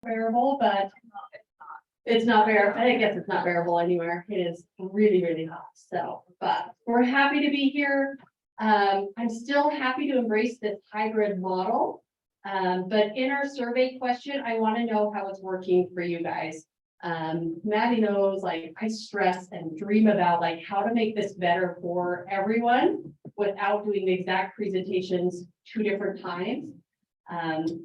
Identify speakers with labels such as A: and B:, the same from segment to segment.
A: bearable, but it's not bearable. I guess it's not bearable anywhere. It is really, really hot. So, but we're happy to be here. I'm still happy to embrace this hybrid model. But in our survey question, I want to know how it's working for you guys. Maddie knows, like, I stress and dream about like how to make this better for everyone without doing the exact presentations 2 different times.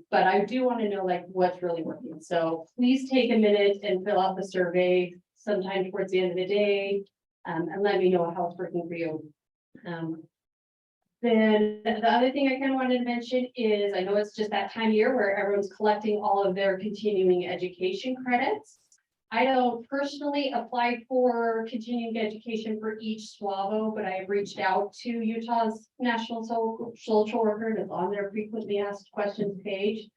A: But I do want to know like what's really working. So please take a minute and fill out the survey sometime towards the end of the day, and let me know how it's working for you. Then the other thing I kind of wanted to mention is I know it's just that time of year where everyone's collecting all of their continuing education credits. I don't personally apply for continuing education for each SWAVO, but I have reached out to Utah's National Social Worker, and it's on their frequently asked questions page,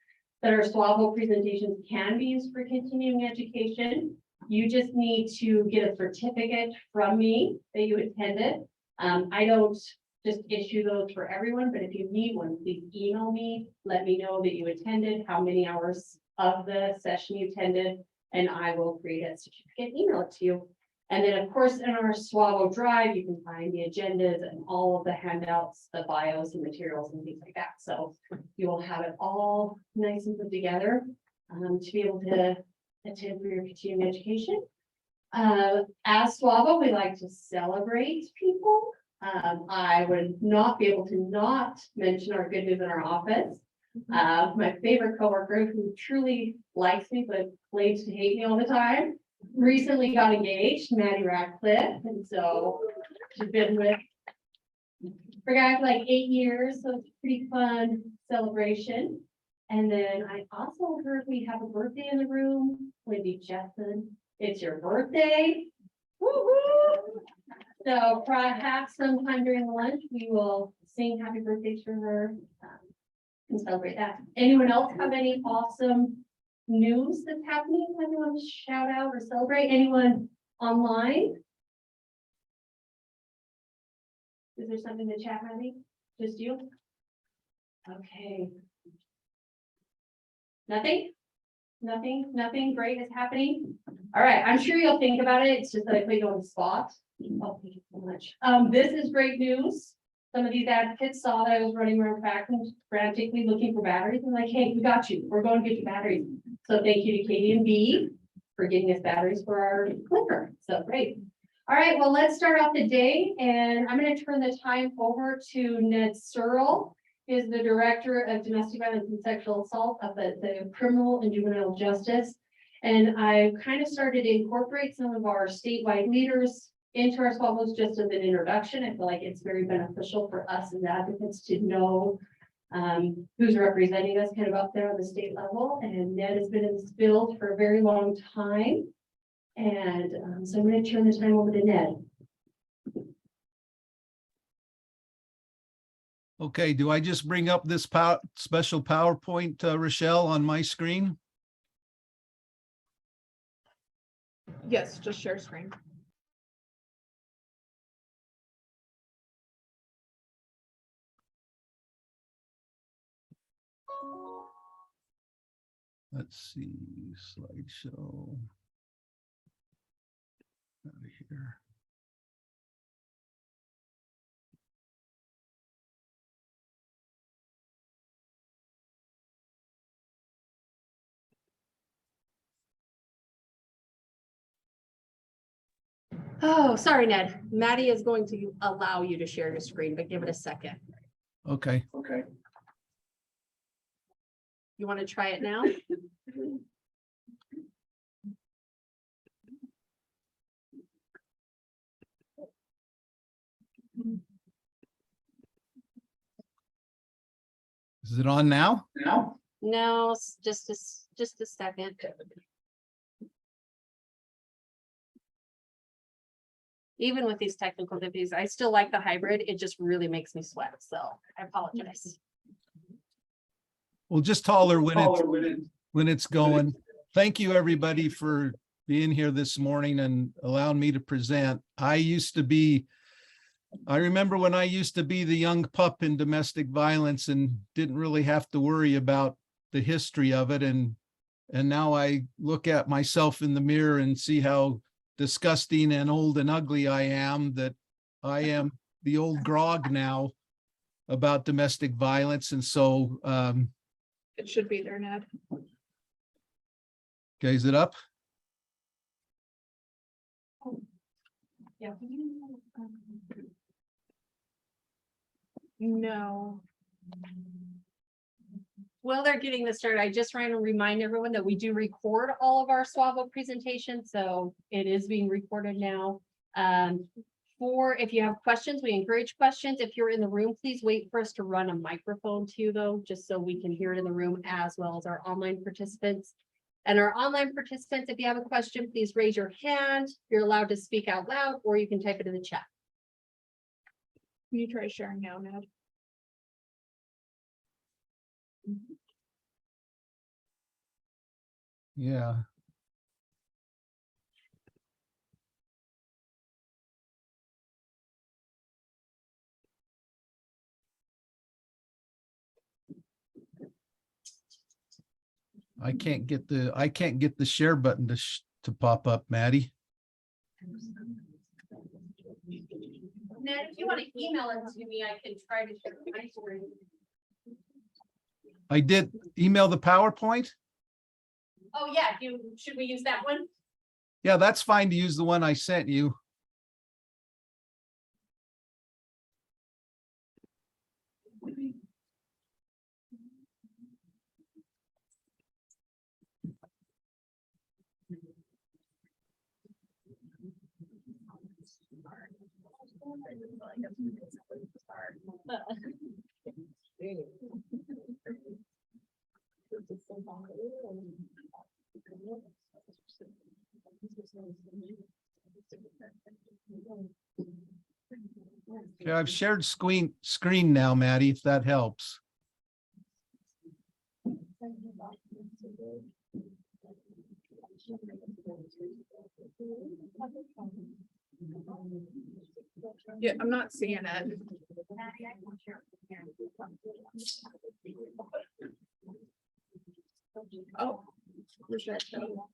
A: that our SWAVO presentations can be used for continuing education. You just need to get a certificate from me that you attended. I don't just issue those for everyone, but if you need one, please email me, let me know that you attended, how many hours of the session you attended, and I will create a certificate, email it to you. And then, of course, in our SWAVO drive, you can find the agendas and all of the handouts, the bios and materials and things like that. So you will have it all nice and put together to be able to attend for your continuing education. As SWAVO, we like to celebrate people. I would not be able to not mention our good news in our office. My favorite coworker who truly likes me, but claims to hate me all the time, recently got engaged, Maddie Radcliffe. And so she's been with for guys like 8 years. So it's a pretty fun celebration. And then I also heard we have a birthday in the room. Wendy Jessen, it's your birthday. Woo-hoo! So perhaps sometime during lunch, we will sing happy birthday to her and celebrate that. Anyone else have any awesome news that's happening? Anyone want to shout out or celebrate? Anyone online? Is there something in the chat, Maddie? Just you? Okay. Nothing? Nothing great is happening. All right, I'm sure you'll think about it. It's just that I put you on the spot. Oh, thank you so much. This is great news. Some of these advocates saw that I was running around frantically looking for batteries. I'm like, hey, we got you. We're going to get you batteries. So thank you to Katie and B for getting us batteries for our clicker. So great. All right, well, let's start off the day. And I'm going to turn the time over to Ned Searle. He is the Director of Domestic Violence and Sexual Assault of the Criminal and Juvenile Justice. And I kind of started to incorporate some of our statewide leaders into our SWAVOs just as an introduction. I feel like it's very beneficial for us as advocates to know who's representing us kind of up there on the state level. And Ned has been in this field for a very long time. And so I'm going to turn the time over to Ned.
B: Okay, do I just bring up this special PowerPoint, Rochelle, on my screen?
C: Yes, just share screen.
B: Let's see, slideshow. Out of here.
C: Oh, sorry, Ned. Maddie is going to allow you to share your screen, but give it a second.
B: Okay.
C: You want to try it now?
B: Is it on now?
C: No, just a second. Even with these technical difficulties, I still like the hybrid. It just really makes me sweat. So I apologize.
B: Well, just taller when it's going. Thank you, everybody, for being here this morning and allowing me to present. I remember when I used to be the young pup in domestic violence and didn't really have to worry about the history of it. And And now I look at myself in the mirror and see how disgusting and old and ugly I am, that I am the old grog now about domestic violence. And so,
D: It should be there, Ned.
B: okay, is it up?
A: Yeah.
D: No.
C: While they're getting this started, I just want to remind everyone that we do record all of our SWAVO presentations, so it is being recorded now. If you have questions, we encourage questions. If you're in the room, please wait for us to run a microphone to you though, just so we can hear it in the room as well as our online participants. And our online participants, if you have a question, please raise your hand. You're allowed to speak out loud, or you can type it in the chat.
D: Can you try sharing now, Ned?
B: Yeah. I can't get the share button to pop up, Maddie.
C: Ned, if you want to email it to me, I can try to share my screen.
B: I did email the PowerPoint.
C: Oh, yeah, should we use that one?
B: Yeah, that's fine to use the one I sent you. Yeah, I've shared screen now, Maddie, if that helps.
D: Yeah, I'm not seeing it. Oh. where's that go?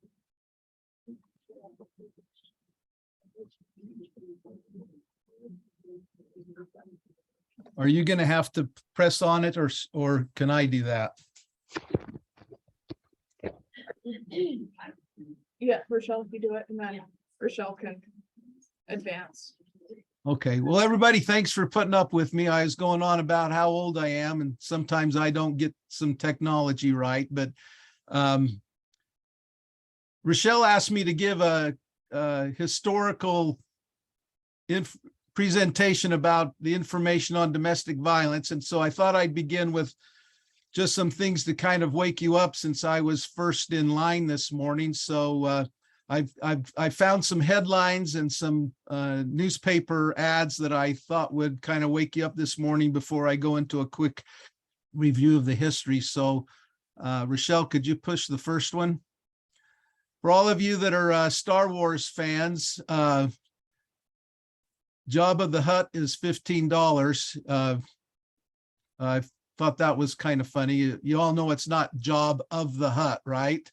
B: Are you going to have to press on it, or can I do that?
D: Yeah, Rochelle, if you do it, and then Rochelle can advance.
B: Okay, well, everybody, thanks for putting up with me. I was going on about how old I am, and sometimes I don't get some technology right, but Rochelle asked me to give a historical presentation about the information on domestic violence. And so I thought I'd begin with just some things to kind of wake you up, since I was first in line this morning. So I found some headlines and some newspaper ads that I thought would kind of wake you up this morning before I go into a quick review of the history. So Rochelle, could you push the first one? For all of you that are Star Wars fans, Jabba the Hutt is $15. I thought that was kind of funny. You all know it's not Job of the Hutt, right?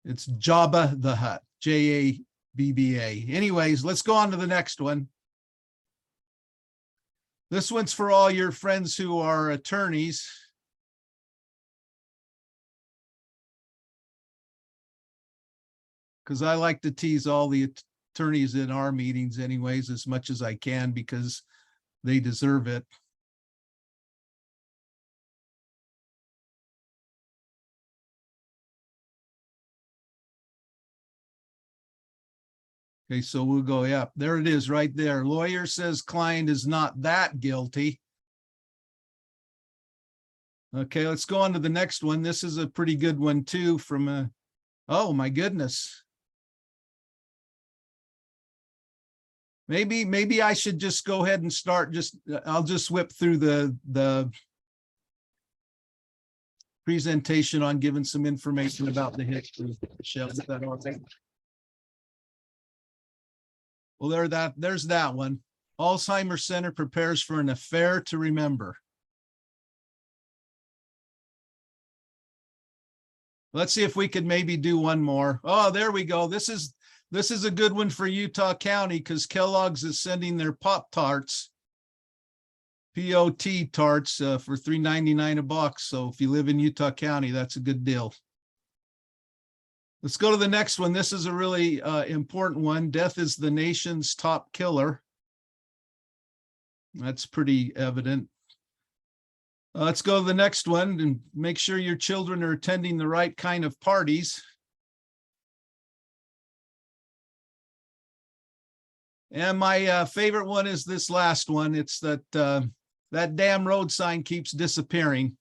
B: It's Jabba the Hutt, J-A-B-B-A. Anyways, let's go on to the next one. This one's for all your friends who are attorneys. Because I like to tease all the attorneys in our meetings anyways, as much as I can, because they deserve it. Okay, so we'll go, yeah, there it is right there. Lawyer says client is not that guilty. Okay, let's go on to the next one. This is a pretty good one too from a, oh my goodness. Maybe I should just go ahead and start. I'll just whip through the presentation on giving some information about the history. Michelle, is that all right? Well, there's that one. Alzheimer's Center prepares for an affair to remember. Let's see if we could maybe do one more. Oh, there we go. This is a good one for Utah County because Kellogg's is sending their Pop-Tarts, POT tarts for $3.99 a box. So if you live in Utah County, that's a good deal. Let's go to the next one. This is a really important one. Death is the nation's top killer. That's pretty evident. Let's go to the next one and make sure your children are attending the right kind of parties. And my favorite one is this last one. It's that that damn road sign keeps disappearing.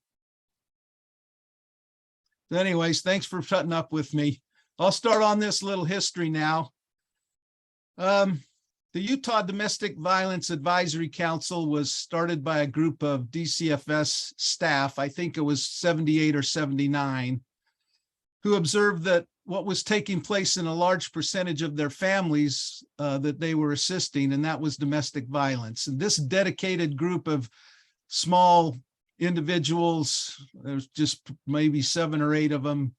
B: Anyways, thanks for putting up with me. I'll start on this little history now. The Utah Domestic Violence Advisory Council was started by a group of DCFS staff, I think it was 78 or 79, who observed that what was taking place in a large percentage of their families that they were assisting, and that was domestic violence. And this dedicated group of small individuals, there's just maybe 7 or 8 of them,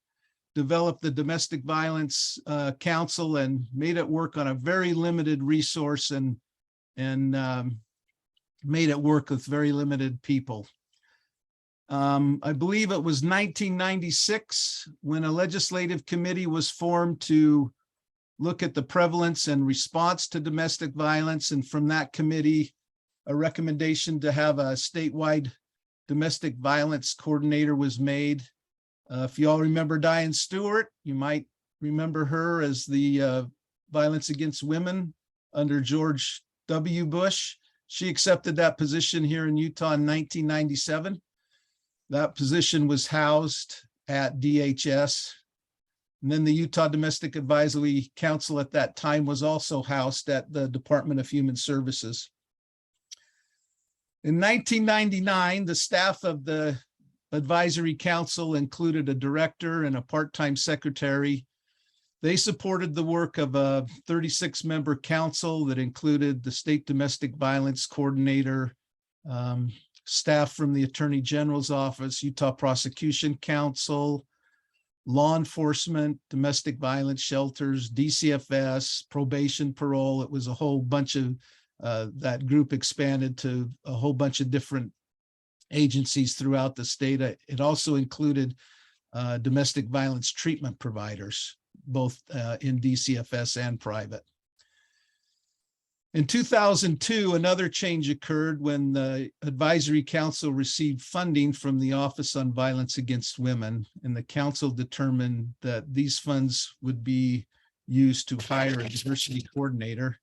B: developed the Domestic Violence Council and made it work on a very limited resource and made it work with very limited people. I believe it was 1996 when a legislative committee was formed to look at the prevalence and response to domestic violence. And from that committee, a recommendation to have a statewide domestic violence coordinator was made. If you all remember Diane Stewart, you might remember her as the violence against women under George W. Bush. She accepted that position here in Utah in 1997. That position was housed at DHS. And then the Utah Domestic Advisory Council at that time was also housed at the Department of Human Services. In 1999, the staff of the Advisory Council included a director and a part-time secretary. They supported the work of a 36-member council that included the State Domestic Violence Coordinator, staff from the Attorney General's Office, Utah Prosecution Council, law enforcement, domestic violence shelters, DCFS, probation, parole. It was a whole bunch of, that group expanded to a whole bunch of different agencies throughout the state. It also included domestic violence treatment providers, both in DCFS and private. In 2002, another change occurred when the Advisory Council received funding from the Office on Violence Against Women, and the council determined that these funds would be used to hire a diversity coordinator.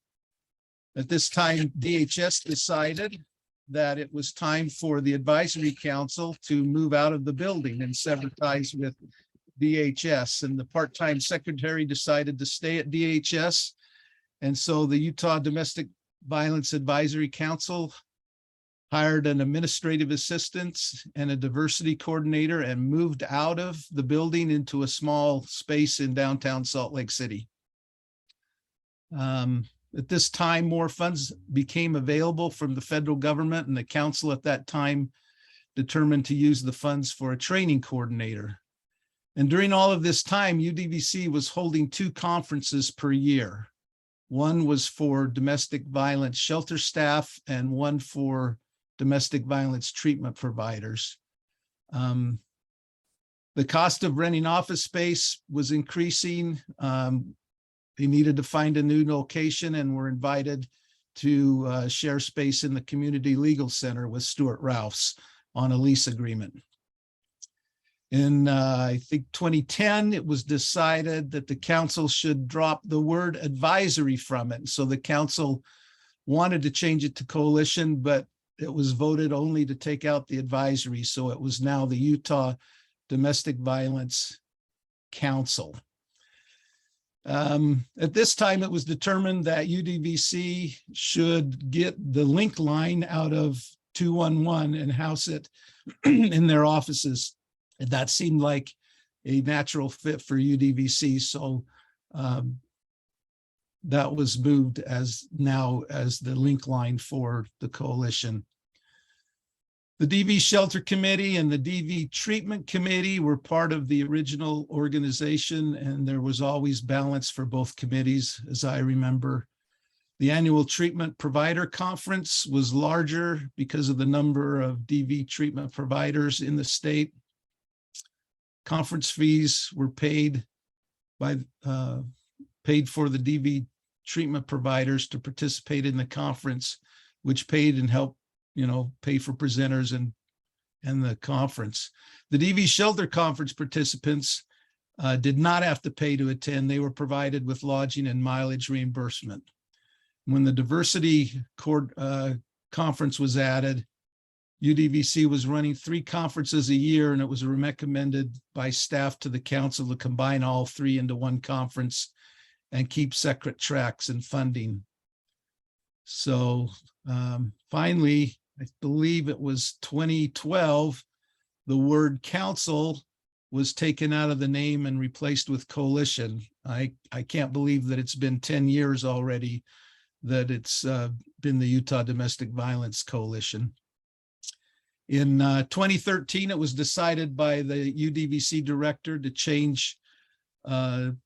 B: At this time, DHS decided that it was time for the Advisory Council to move out of the building and sever ties with DHS. And the part-time secretary decided to stay at DHS. And so the Utah Domestic Violence Advisory Council hired an administrative assistant and a diversity coordinator and moved out of the building into a small space in downtown Salt Lake City. At this time, more funds became available from the federal government, and the council at that time determined to use the funds for a training coordinator. And during all of this time, UDVC was holding 2 conferences per year. One was for domestic violence shelter staff and one for domestic violence treatment providers. The cost of renting office space was increasing. They needed to find a new location and were invited to share space in the Community Legal Center with Stuart Ralphs on a lease agreement. In, I think, 2010, it was decided that the council should drop the word advisory from it. So the council wanted to change it to coalition, but it was voted only to take out the advisory. So it was now the Utah Domestic Violence Council. At this time, it was determined that UDVC should get the link line out of 211 and house it in their offices. And that seemed like a natural fit for UDVC. So that was moved as now as the link line for the coalition. The DV Shelter Committee and the DV Treatment Committee were part of the original organization, and there was always balance for both committees, as I remember. The annual Treatment Provider Conference was larger because of the number of DV treatment providers in the state. Conference fees were paid for the DV treatment providers to participate in the conference, which paid and helped, pay for presenters and the conference. The DV Shelter Conference participants did not have to pay to attend. They were provided with lodging and mileage reimbursement. When the Diversity Conference was added, UDVC was running 3 conferences a year, and it was recommended by staff to the council to combine all 3 into one conference and keep separate tracks and funding. So finally, I believe it was 2012, the word council was taken out of the name and replaced with coalition. I can't believe that it's been 10 years already that it's been the Utah Domestic Violence Coalition. In 2013, it was decided by the UDVC director to change the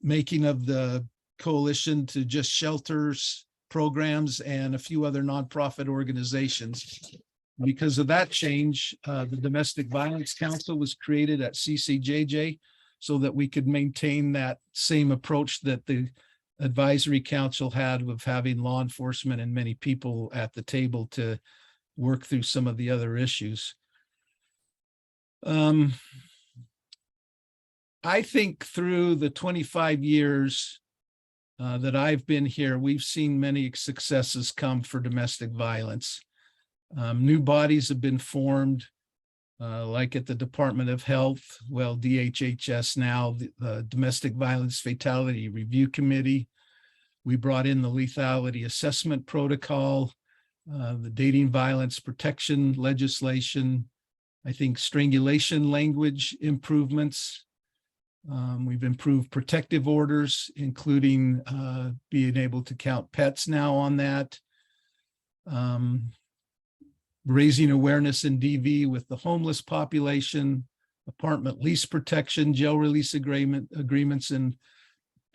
B: making of the coalition to just shelters, programs, and a few other nonprofit organizations. Because of that change, the Domestic Violence Council was created at CCJJ so that we could maintain that same approach that the advisory council had of having law enforcement and many people at the table to work through some of the other issues. I think through the 25 years that I've been here, we've seen many successes come for domestic violence. New bodies have been formed, like at the Department of Health, DHHS now, the Domestic Violence Fatality Review Committee. We brought in the lethality assessment protocol, the dating violence protection legislation, I think strangulation language improvements. We've improved protective orders, including being able to count pets now on that. Raising awareness in DV with the homeless population, apartment lease protection, jail release agreements, and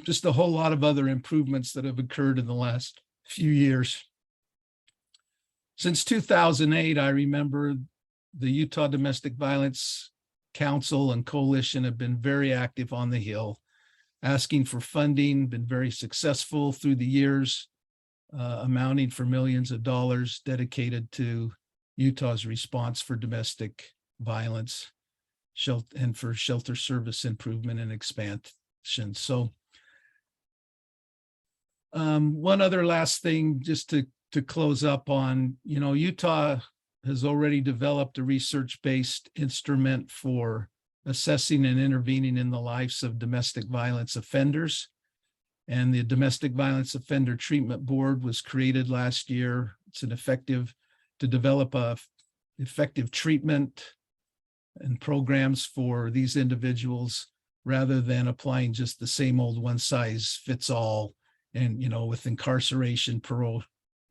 B: just a whole lot of other improvements that have occurred in the last few years. Since 2008, I remember the Utah Domestic Violence Council and Coalition have been very active on the Hill, asking for funding, been very successful through the years, amounting for millions of dollars dedicated to Utah's response for domestic violence and for shelter service improvement and expansion. So one other last thing just to close up on, Utah has already developed a research-based instrument for assessing and intervening in the lives of domestic violence offenders. And the Domestic Violence Offender Treatment Board was created last year. It's to develop a effective treatment and programs for these individuals rather than applying just the same old one size fits all and, with incarceration, parole,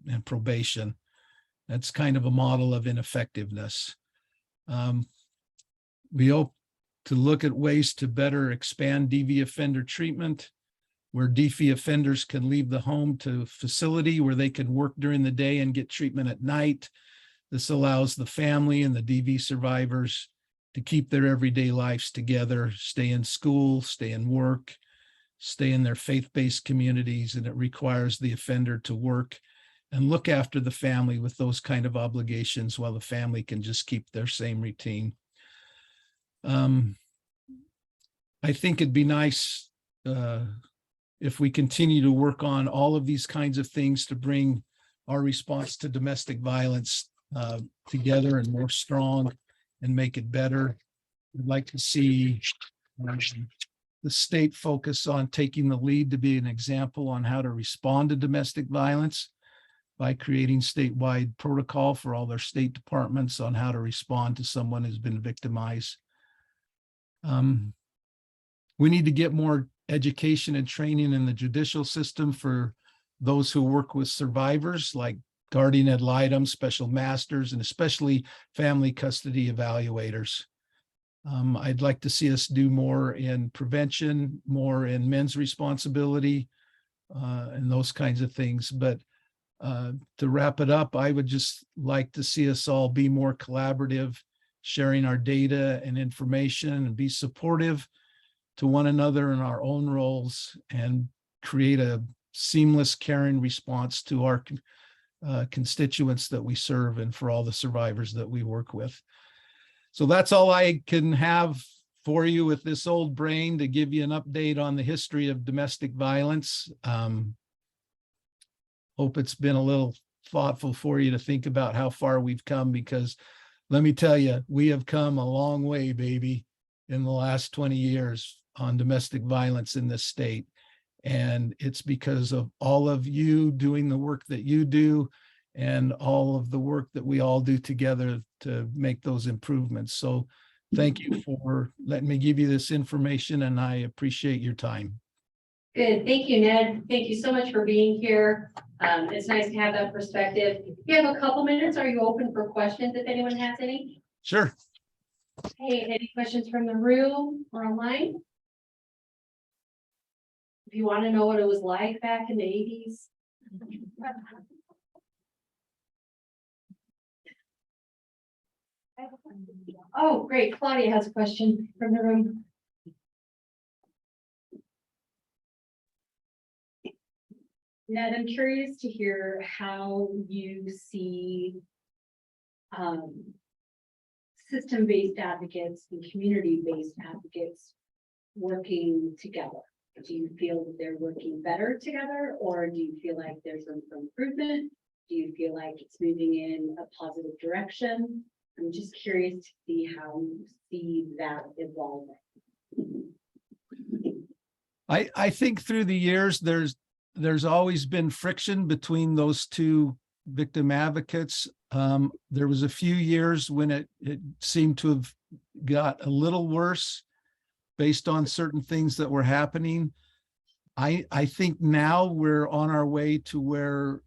B: and probation. That's kind of a model of ineffectiveness. We hope to look at ways to better expand DV offender treatment, where DV offenders can leave the home to a facility where they can work during the day and get treatment at night. This allows the family and the DV survivors to keep their everyday lives together, stay in school, stay in work, stay in their faith-based communities, and it requires the offender to work and look after the family with those kind of obligations while the family can just keep their same routine. I think it'd be nice if we continue to work on all of these kinds of things to bring our response to domestic violence together and more strong and make it better. I'd like to see the state focus on taking the lead to be an example on how to respond to domestic violence by creating statewide protocol for all their state departments on how to respond to someone who's been victimized. We need to get more education and training in the judicial system for those who work with survivors, like guardian ad litem, special masters, and especially family custody evaluators. I'd like to see us do more in prevention, more in men's responsibility, and those kinds of things. But to wrap it up, I would just like to see us all be more collaborative, sharing our data and information, and be supportive to one another in our own roles, and create a seamless, caring response to our constituents that we serve and for all the survivors that we work with. So that's all I can have for you with this old brain, to give you an update on the history of domestic violence. Hope it's been a little thoughtful for you to think about how far we've come, because let me tell you, we have come a long way, baby, in the last 20 years on domestic violence in this state. And it's because of all of you doing the work that you do, and all of the work that we all do together to make those improvements. So thank you for letting me give you this information, and I appreciate your time.
A: Good, thank you, Ned. Thank you so much for being here. It's nice to have that perspective. If you have a couple minutes, are you open for questions if anyone has any?
B: Sure.
A: Hey, any questions from the room or online? If you want to know what it was like back in the 80s. Oh, great. Claudia has a question from the room. Ned, I'm curious to hear how you see system-based advocates and community-based advocates working together. Do you feel that they're working better together, or do you feel like there's room for improvement? Do you feel like it's moving in a positive direction? I'm just curious to see how you see that evolving.
B: I think through the years, there's always been friction between those two victim advocates. There was a few years when it seemed to have got a little worse based on certain things that were happening. I think now we're on our way to where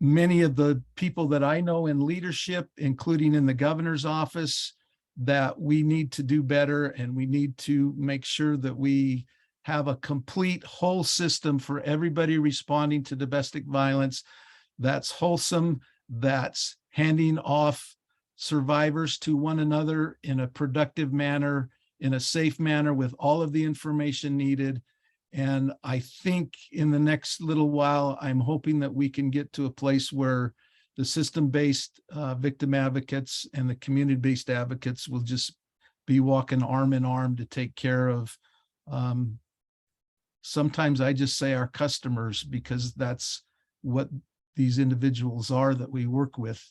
B: many of the people that I know in leadership, including in the governor's office, that we need to do better, and we need to make sure that we have a complete whole system for everybody responding to domestic violence that's wholesome, that's handing off survivors to one another in a productive manner, in a safe manner, with all of the information needed. And I think in the next little while, I'm hoping that we can get to a place where the system-based victim advocates and the community-based advocates will just be walking arm in arm to take care of, sometimes I just say our customers, because that's what these individuals are that we work with,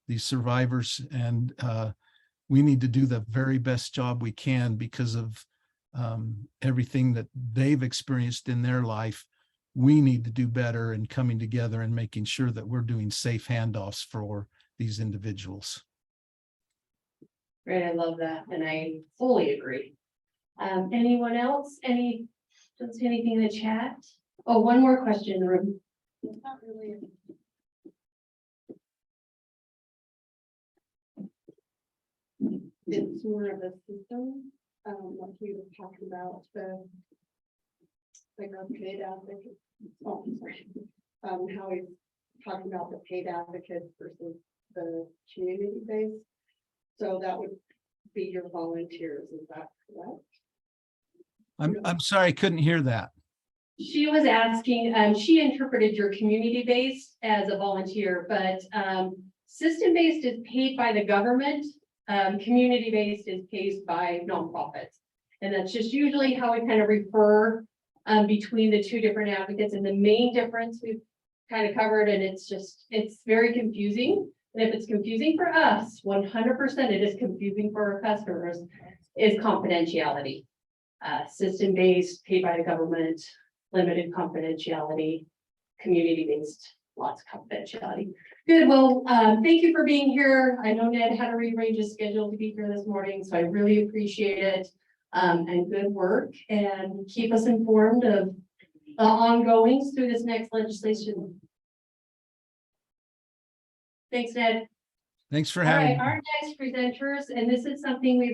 B: these survivors. And we need to do the very best job we can because of everything that they've experienced in their life. We need to do better in coming together and making sure that we're doing safe handoffs for these individuals.
A: Right, I love that, and I fully agree. Anyone else? Don't see anything in the chat? Oh, one more question in the room.
D: It's not really. It's more of a system, like we were talking about, like our paid advocates. Oh, I'm sorry. How we talking about the paid advocates versus the community based. So that would be your volunteers, is that correct?
B: I'm sorry, I couldn't hear that.
A: She was asking, she interpreted your community-based as a volunteer, but system-based is paid by the government. Community-based is paid by nonprofits. And that's just usually how we kind of refer between the two different advocates. And the main difference we've kind of covered, and it's very confusing. And if it's confusing for us, 100% it is confusing for our customers, is confidentiality. System-based, paid by the government, limited confidentiality, community-based, lots of confidentiality. Good, well, thank you for being here. I know Ned had to rearrange his schedule to be here this morning, so I really appreciate it. And good work, and keep us informed of the ongoings through this next legislation Thanks, Ned.
B: Thanks for
A: All
B: having
A: right,
B: me.
A: our next presenters, and this is something we've